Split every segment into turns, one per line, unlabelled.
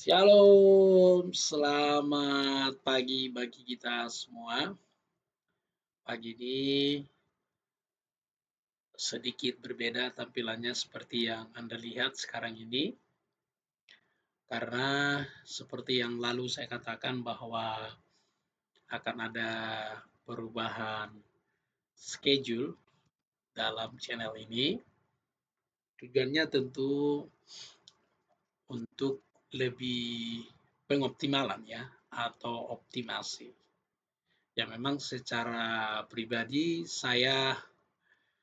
Shalom, selamat pagi bagi kita semua. Pagi ini sedikit berbeda tampilannya seperti yang Anda lihat sekarang ini, karena seperti yang lalu saya katakan bahwa akan ada perubahan schedule dalam channel ini. Tujuannya tentu untuk lebih pengoptimalan ya, atau optimasi. Ya memang secara pribadi saya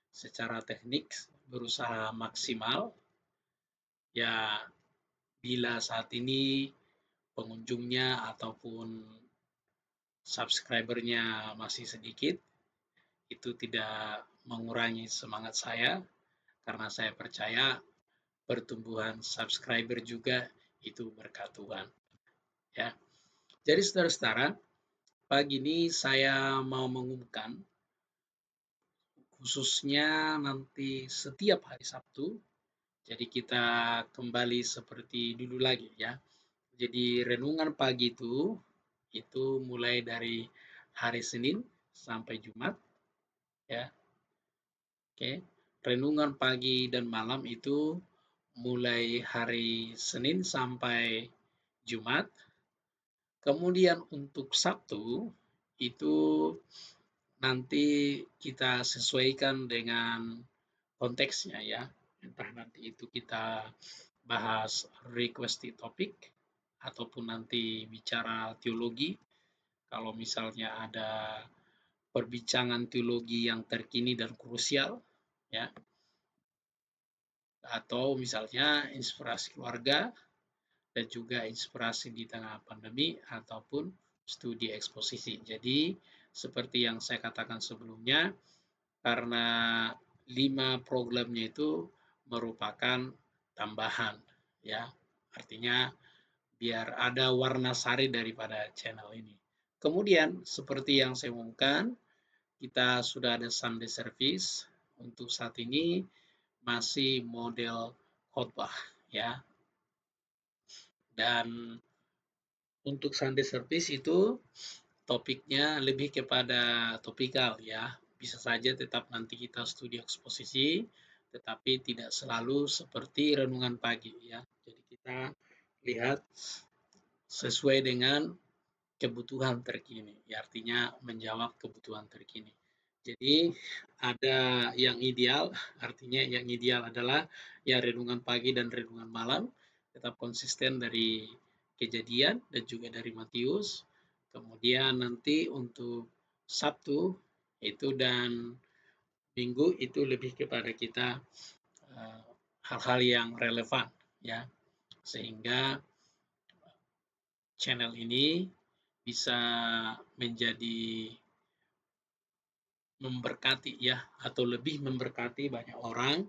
secara teknik berusaha maksimal. Ya bila saat ini pengunjungnya ataupun subscribernya masih sedikit, itu tidak mengurangi semangat saya karena saya percaya pertumbuhan subscriber juga itu berkat Tuhan. Ya. Jadi saudara-saudara, pagi ini saya mau mengumumkan khususnya nanti setiap hari Sabtu. Jadi kita kembali seperti dulu lagi ya. Jadi renungan pagi itu mulai dari hari Senin sampai Jumat ya. Oke. Renungan pagi dan malam itu mulai hari Senin sampai Jumat. Kemudian untuk Sabtu itu nanti kita sesuaikan dengan konteksnya ya. Entah nanti itu kita bahas requested topic ataupun nanti bicara teologi. Kalau misalnya ada perbincangan teologi yang terkini dan krusial ya, atau misalnya inspirasi keluarga dan juga inspirasi di tengah pandemi ataupun studi eksposisi. Jadi seperti yang saya katakan sebelumnya, karena 5 programnya itu merupakan tambahan ya. Artinya biar ada warna sari daripada channel ini. Kemudian seperti yang saya umumkan, kita sudah ada Sunday service. Untuk saat ini masih model khotbah ya. Dan untuk Sunday service itu topiknya lebih kepada topikal ya. Bisa saja tetap nanti kita studi eksposisi, tetapi tidak selalu seperti renungan pagi ya. Jadi kita lihat sesuai dengan kebutuhan terkini, ya artinya menjawab kebutuhan terkini. Jadi ada yang ideal, artinya yang ideal adalah ya renungan pagi dan renungan malam tetap konsisten dari Kejadian dan juga dari Matius. Kemudian nanti untuk Sabtu itu dan Minggu itu lebih kepada kita hal-hal yang relevan ya, sehingga channel ini bisa menjadi memberkati ya, atau lebih memberkati banyak orang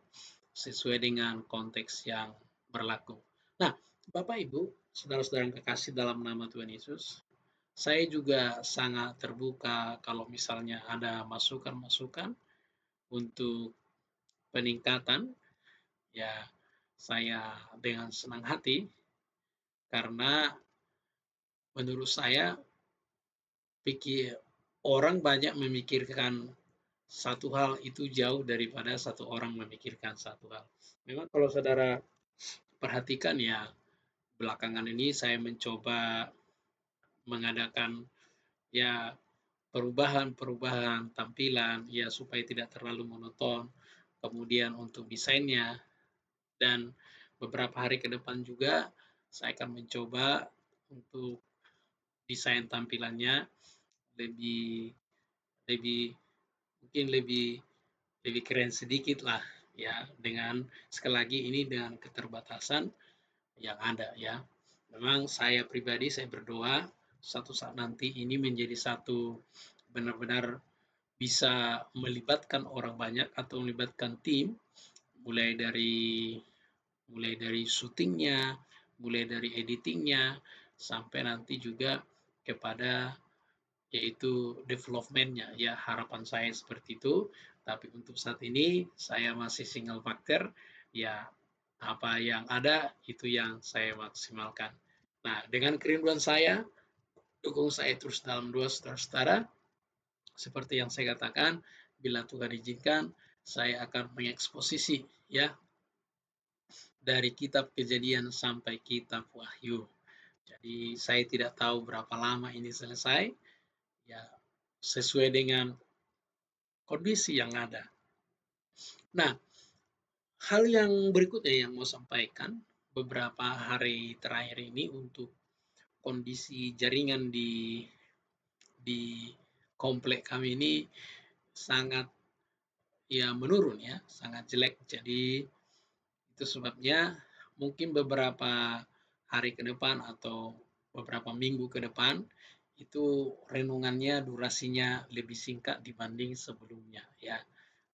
sesuai dengan konteks yang berlaku. Nah, Bapak Ibu, saudara-saudara yang kekasih dalam nama Tuhan Yesus, saya juga sangat terbuka kalau misalnya ada masukan-masukan untuk peningkatan, ya saya dengan senang hati karena menurut saya pikir orang banyak memikirkan satu hal itu jauh daripada satu orang memikirkan satu hal. Memang kalau saudara perhatikan ya, belakangan ini saya mencoba mengadakan ya perubahan-perubahan tampilan ya supaya tidak terlalu monoton. Kemudian untuk desainnya dan beberapa hari ke depan juga saya akan mencoba untuk desain tampilannya lebih lebih mungkin lebih keren sedikit lah ya, dengan sekali lagi ini dengan keterbatasan yang ada ya. Memang saya pribadi saya berdoa satu saat nanti ini menjadi satu benar-benar bisa melibatkan orang banyak atau melibatkan tim, mulai dari syutingnya, mulai dari editingnya, sampai nanti juga kepada yaitu developmentnya ya, harapan saya seperti itu. Tapi untuk saat ini saya masih single factor ya, apa yang ada itu yang saya maksimalkan. Nah, dengan kerinduan saya, dukung saya terus dalam doa saudara-saudara. Seperti yang saya katakan, bila Tuhan izinkan, saya akan mengeksposisi ya dari kitab Kejadian sampai kitab Wahyu. Jadi saya tidak tahu berapa lama ini selesai, ya sesuai dengan kondisi yang ada. Nah, hal yang berikutnya yang mau sampaikan, beberapa hari terakhir ini untuk kondisi jaringan di komplek kami ini sangat ya menurun ya, sangat jelek. Jadi itu sebabnya mungkin beberapa hari ke depan atau beberapa minggu ke depan itu renungannya durasinya lebih singkat dibanding sebelumnya ya.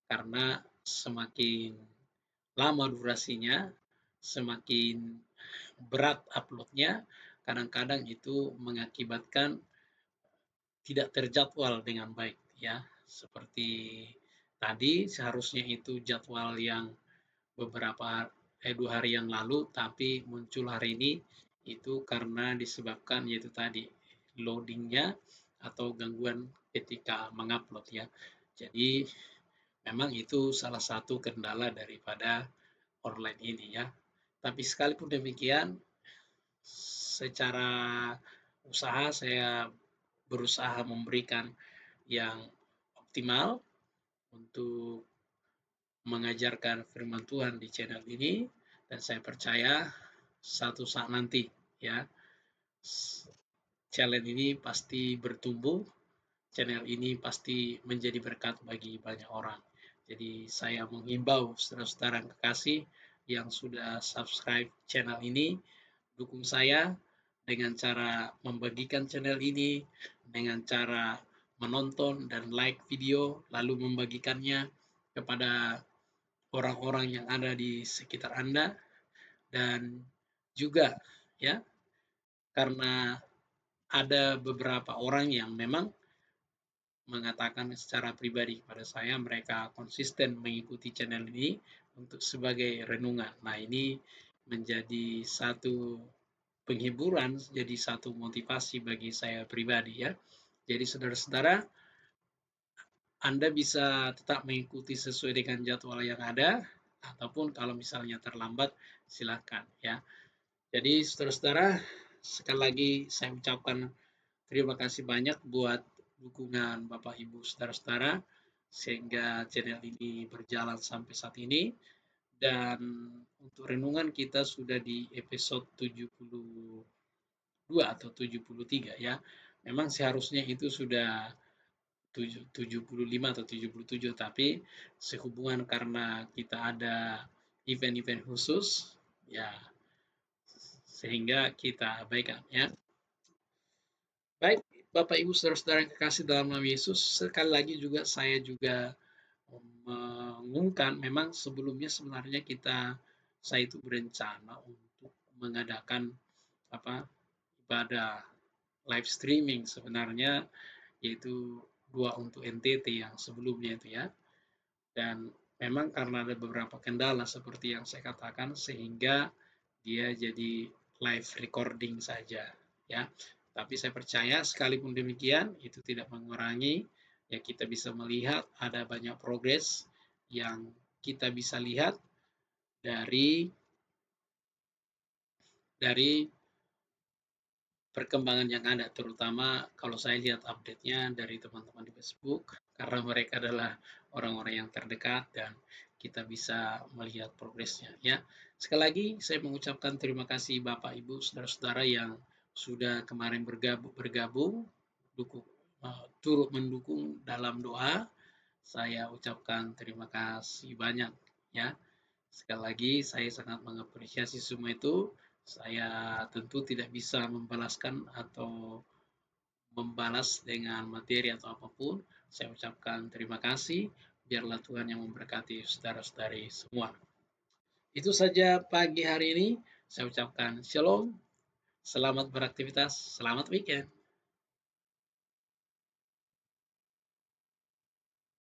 Karena semakin lama durasinya, semakin berat uploadnya, kadang-kadang itu mengakibatkan tidak terjadwal dengan baik ya. Seperti tadi seharusnya itu jadwal yang beberapa 2 hari yang lalu, tapi muncul hari ini itu karena disebabkan yaitu tadi loadingnya atau gangguan ketika mengupload ya. Jadi memang itu salah satu kendala daripada online ini ya. Tapi sekalipun demikian, secara usaha saya berusaha memberikan yang optimal untuk mengajarkan firman Tuhan di channel ini, dan saya percaya satu saat nanti ya channel ini pasti bertumbuh, channel ini pasti menjadi berkat bagi banyak orang. Jadi saya menghimbau saudara-saudara yang kekasih yang sudah subscribe channel ini, dukung saya dengan cara membagikan channel ini, dengan cara menonton dan like video, lalu membagikannya kepada orang-orang yang ada di sekitar Anda, dan juga ya karena ada beberapa orang yang memang mengatakan secara pribadi kepada saya mereka konsisten mengikuti channel ini untuk sebagai renungan. Nah, ini menjadi satu penghiburan, jadi satu motivasi bagi saya pribadi ya. Jadi saudara-saudara, Anda bisa tetap mengikuti sesuai dengan jadwal yang ada, ataupun kalau misalnya terlambat, silakan ya. Jadi saudara-saudara, sekali lagi saya ucapkan terima kasih banyak buat dukungan Bapak Ibu Saudara-saudara sehingga channel ini berjalan sampai saat ini, dan untuk renungan kita sudah di episode 72 atau 73 ya. Memang seharusnya itu sudah 75 atau 77, tapi sehubungan karena kita ada event-event khusus ya sehingga kita abaikan ya. Baik, Bapak Ibu Saudara-saudara yang kekasih dalam nama Yesus, sekali lagi juga saya juga mengumumkan memang sebelumnya sebenarnya saya itu berencana untuk mengadakan ibadah live streaming sebenarnya, yaitu 2 untuk NTT yang sebelumnya itu ya. Dan memang karena ada beberapa kendala seperti yang saya katakan sehingga dia jadi live recording saja ya. Tapi saya percaya sekalipun demikian itu tidak mengurangi ya kita bisa melihat ada banyak progres yang kita bisa lihat dari perkembangan yang ada, terutama kalau saya lihat update-nya dari teman-teman di Facebook, karena mereka adalah orang-orang yang terdekat dan kita bisa melihat progresnya ya. Sekali lagi saya mengucapkan terima kasih Bapak Ibu Saudara-saudara yang sudah kemarin bergabung turut mendukung dalam doa. Saya ucapkan terima kasih banyak ya. Sekali lagi saya sangat mengapresiasi semua itu. Saya tentu tidak bisa membalaskan atau membalas dengan materi atau apapun. Saya ucapkan terima kasih. Biarlah Tuhan yang memberkati saudara-saudari semua. Itu saja pagi hari ini. Saya ucapkan shalom. Selamat beraktivitas. Selamat weekend.